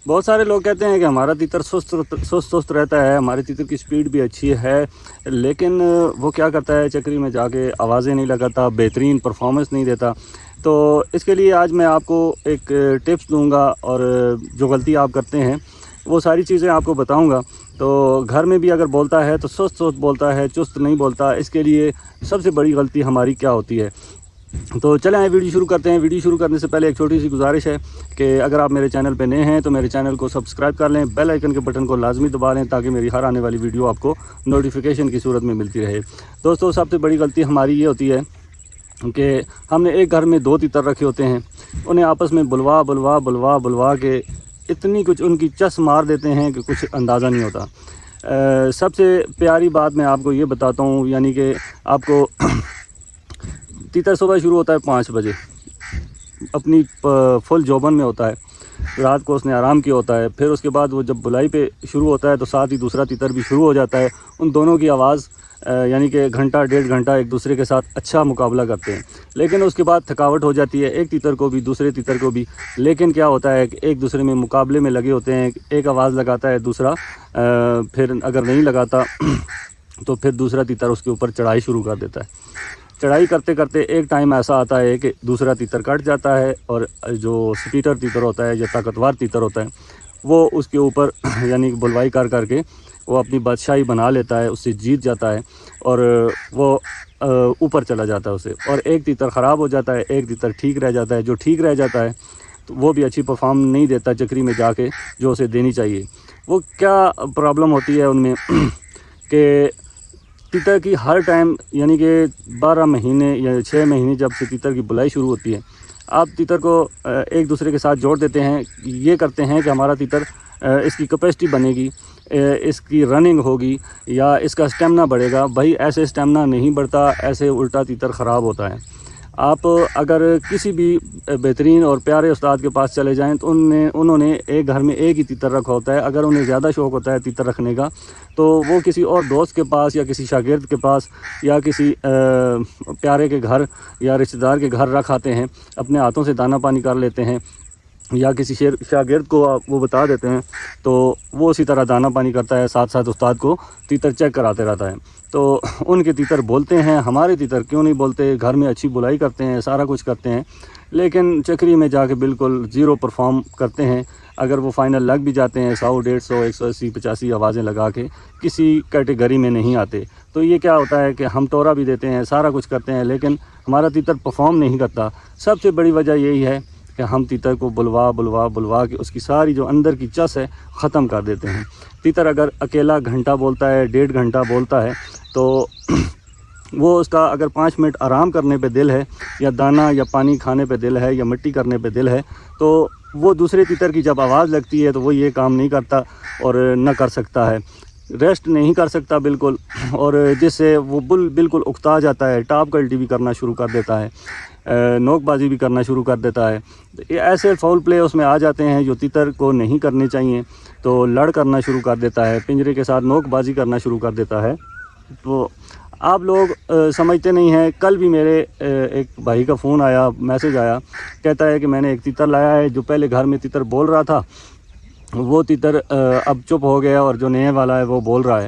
بہت سارے لوگ کہتے ہیں کہ ہمارا تیتر سست رہتا ہے، ہمارے تیتر کی سپیڈ بھی اچھی ہے، لیکن وہ کیا کرتا ہے چکری میں جا کے آوازیں نہیں لگاتا، بہترین پرفارمنس نہیں دیتا۔ تو اس کے لیے آج میں آپ کو ایک ٹپس دوں گا، اور جو غلطی آپ کرتے ہیں وہ ساری چیزیں آپ کو بتاؤں گا۔ تو گھر میں بھی اگر بولتا ہے تو سست بولتا ہے، چست نہیں بولتا۔ اس کے لیے سب سے بڑی غلطی ہماری کیا ہوتی ہے؟ تو چلیں آئے ویڈیو شروع کرتے ہیں۔ ویڈیو شروع کرنے سے پہلے ایک چھوٹی سی گزارش ہے کہ اگر آپ میرے چینل پہ نئے ہیں تو میرے چینل کو سبسکرائب کر لیں، بیل آئیکن کے بٹن کو لازمی دبا لیں تاکہ میری ہر آنے والی ویڈیو آپ کو نوٹیفیکیشن کی صورت میں ملتی رہے۔ دوستو، سب سے بڑی غلطی ہماری یہ ہوتی ہے کہ ہم نے ایک گھر میں 2 تیتر رکھے ہوتے ہیں، انہیں آپس میں بلوا کے اتنی کچھ ان کی چس مار دیتے ہیں کہ کچھ اندازہ نہیں ہوتا۔ سب سے پیاری بات میں آپ کو یہ بتاتا ہوں، یعنی کہ آپ کو تیتر صبح شروع ہوتا ہے 5 بجے، اپنی فل جوبن میں ہوتا ہے، رات کو اس نے آرام کیا ہوتا ہے، پھر اس کے بعد وہ جب بلائی پہ شروع ہوتا ہے تو ساتھ ہی دوسرا تیتر بھی شروع ہو جاتا ہے۔ ان دونوں کی آواز یعنی کہ گھنٹہ 1.5 گھنٹہ ایک دوسرے کے ساتھ اچھا مقابلہ کرتے ہیں، لیکن اس کے بعد تھکاوٹ ہو جاتی ہے، ایک تیتر کو بھی دوسرے تیتر کو بھی۔ لیکن کیا ہوتا ہے کہ ایک دوسرے میں مقابلے میں لگے ہوتے ہیں، ایک آواز لگاتا ہے دوسرا، پھر اگر نہیں لگاتا تو پھر دوسرا تیتر اس کے اوپر چڑھائی شروع کر دیتا ہے۔ چڑھائی کرتے کرتے ایک ٹائم ایسا آتا ہے کہ دوسرا تیتر کٹ جاتا ہے، اور جو سپیٹر تیتر ہوتا ہے یا طاقتور تیتر ہوتا ہے وہ اس کے اوپر یعنی بلوائی کر کے وہ اپنی بادشاہی بنا لیتا ہے، اس سے جیت جاتا ہے، اور وہ اوپر چلا جاتا ہے اسے، اور ایک تیتر خراب ہو جاتا ہے، ایک تیتر ٹھیک رہ جاتا ہے۔ جو ٹھیک رہ جاتا ہے تو وہ بھی اچھی پرفارم نہیں دیتا چکری میں جا کے جو اسے دینی چاہیے۔ وہ کیا پرابلم ہوتی ہے ان میں کہ تیتر کی ہر ٹائم یعنی کہ 12 مہینے یا 6 مہینے جب سے تیتر کی بلائی شروع ہوتی ہے، آپ تیتر کو ایک دوسرے کے ساتھ جوڑ دیتے ہیں، یہ کرتے ہیں کہ ہمارا تیتر اس کی کیپیسٹی بنے گی، اس کی رننگ ہوگی یا اس کا اسٹیمنا بڑھے گا۔ بھائی ایسے اسٹیمنا نہیں بڑھتا، ایسے الٹا تیتر خراب ہوتا ہے۔ آپ اگر کسی بھی بہترین اور پیارے استاد کے پاس چلے جائیں تو انہوں نے ایک گھر میں ایک ہی تیتر رکھا ہوتا ہے۔ اگر انہیں زیادہ شوق ہوتا ہے تیتر رکھنے کا تو وہ کسی اور دوست کے پاس یا کسی شاگرد کے پاس یا کسی پیارے کے گھر یا رشتہ دار کے گھر رکھ آتے ہیں، اپنے ہاتھوں سے دانہ پانی کر لیتے ہیں، یا کسی شاگرد کو وہ بتا دیتے ہیں تو وہ اسی طرح دانہ پانی کرتا ہے، ساتھ ساتھ استاد کو تیتر چیک کراتے رہتا ہے۔ تو ان کے تیتر بولتے ہیں، ہمارے تیتر کیوں نہیں بولتے؟ گھر میں اچھی بلائی کرتے ہیں، سارا کچھ کرتے ہیں، لیکن چکری میں جا کے بالکل زیرو پرفارم کرتے ہیں۔ اگر وہ فائنل لگ بھی جاتے ہیں 100 150 180 85 آوازیں لگا کے، کسی کیٹیگری میں نہیں آتے۔ تو یہ کیا ہوتا ہے کہ ہم تورا بھی دیتے ہیں، سارا کچھ کرتے ہیں، لیکن ہمارا تیتر پرفارم نہیں کرتا۔ سب سے بڑی وجہ یہی ہے کہ ہم تیتر کو بلوا کے اس کی ساری جو اندر کی چس ہے ختم کر دیتے ہیں۔ تیتر اگر اکیلا گھنٹہ بولتا ہے، 1.5 گھنٹہ بولتا ہے، تو وہ اس کا اگر 5 منٹ آرام کرنے پہ دل ہے، یا دانہ یا پانی کھانے پہ دل ہے، یا مٹی کرنے پہ دل ہے، تو وہ دوسرے تیتر کی جب آواز لگتی ہے تو وہ یہ کام نہیں کرتا اور نہ کر سکتا ہے، ریسٹ نہیں کر سکتا بالکل، اور جس سے وہ بالکل اکتا جاتا ہے، ٹاپ کلٹی بھی کرنا شروع کر دیتا ہے، نوک بازی بھی کرنا شروع کر دیتا ہے۔ یہ ایسے فاؤل پلے اس میں آ جاتے ہیں جو تیتر کو نہیں کرنے چاہیے، تو لڑ کرنا شروع کر دیتا ہے، پنجرے کے ساتھ نوک بازی کرنا شروع کر دیتا ہے۔ تو آپ لوگ سمجھتے نہیں ہیں۔ کل بھی میرے ایک بھائی کا فون آیا، میسج آیا، کہتا ہے کہ میں نے ایک تیتر لایا ہے، جو پہلے گھر میں تیتر بول رہا تھا وہ تیتر اب چپ ہو گیا، اور جو نئے والا ہے وہ بول رہا ہے۔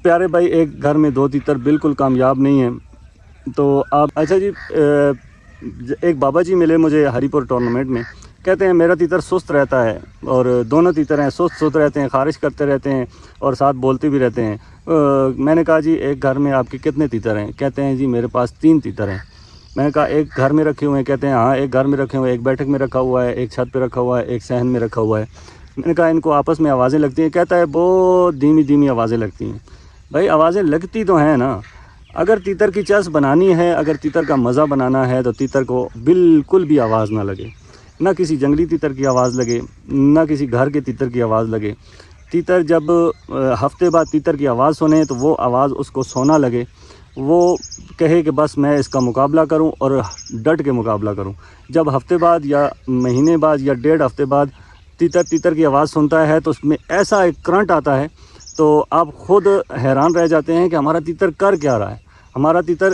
پیارے بھائی، ایک گھر میں 2 تیتر بالکل کامیاب نہیں ہیں۔ تو آپ اچھا جی، ایک بابا جی ملے مجھے ہری پور ٹورنامنٹ میں، کہتے ہیں میرا تیتر سست رہتا ہے، اور دونوں تیتر ہیں سست رہتے ہیں، خارش کرتے رہتے ہیں اور ساتھ بولتے بھی رہتے ہیں۔ میں نے کہا جی ایک گھر میں آپ کے کتنے تیتر ہیں؟ کہتے ہیں جی میرے پاس 3 تیتر ہیں۔ میں نے کہا ایک گھر میں رکھے ہوئے ہیں؟ کہتے ہیں ہاں ایک گھر میں رکھے ہوئے ہیں، ایک بیٹھک میں رکھا ہوا ہے، ایک چھت پہ رکھا ہوا ہے، ایک صحن میں رکھا ہوا ہے۔ میں نے کہا ان کو آپس میں آوازیں لگتی ہیں؟ کہتا ہے بہت دھیمی آوازیں لگتی ہیں۔ بھائی آوازیں لگتی تو ہیں نا، اگر تیتر کی چس بنانی ہے، اگر تیتر کا مزہ بنانا ہے تو تیتر کو بالکل بھی آواز نہ لگے، نہ کسی جنگلی تیتر کی آواز لگے، نہ کسی گھر کے تیتر کی آواز لگے۔ تیتر جب ہفتے بعد تیتر کی آواز سنے تو وہ آواز اس کو سونا لگے، وہ کہے کہ بس میں اس کا مقابلہ کروں اور ڈٹ کے مقابلہ کروں۔ جب ہفتے بعد یا مہینے بعد یا 1.5 ہفتے بعد تیتر کی آواز سنتا ہے تو اس میں ایسا ایک کرنٹ آتا ہے، تو آپ خود حیران رہ جاتے ہیں کہ ہمارا تیتر کر کیا رہا ہے۔ ہمارا تیتر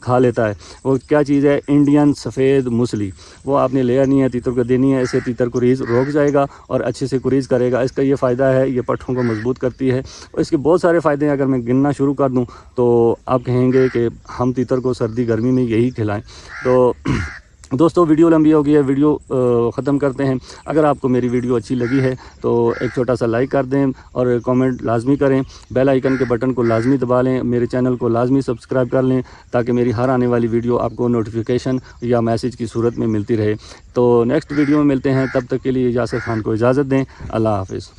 کھا لیتا ہے. وہ کیا چیز ہے؟ انڈین سفید موسلی. وہ آپ نے لے آنی ہے، تیتر کو دینی ہے. اسے تیتر کوریز روک جائے گا اور اچھے سے کوریز کرے گا. اس کا یہ فائدہ ہے، یہ پٹھوں کو مضبوط کرتی ہے. اور اس کے بہت سارے فائدے ہیں، اگر میں گننا شروع کر دوں تو آپ کہیں گے کہ ہم تیتر کو سردی گرمی میں یہی کھلائیں. تو دوستو ویڈیو لمبی ہو گئی ہے، ویڈیو ختم کرتے ہیں. اگر آپ کو میری ویڈیو اچھی لگی ہے تو ایک چھوٹا سا لائک کر دیں اور کامنٹ لازمی کریں. بیل آئیکن کے بٹن کو لازمی دبا لیں. میرے چینل کو لازمی سبسکرائب کر لیں تاکہ میری ہر آنے والی ویڈیو آپ کو نوٹیفیکیشن یا میسج کی صورت میں ملتی رہے. تو نیکسٹ ویڈیو میں ملتے ہیں، تب تک کے لیے یاسر خان کو اجازت دیں. اللہ حافظ.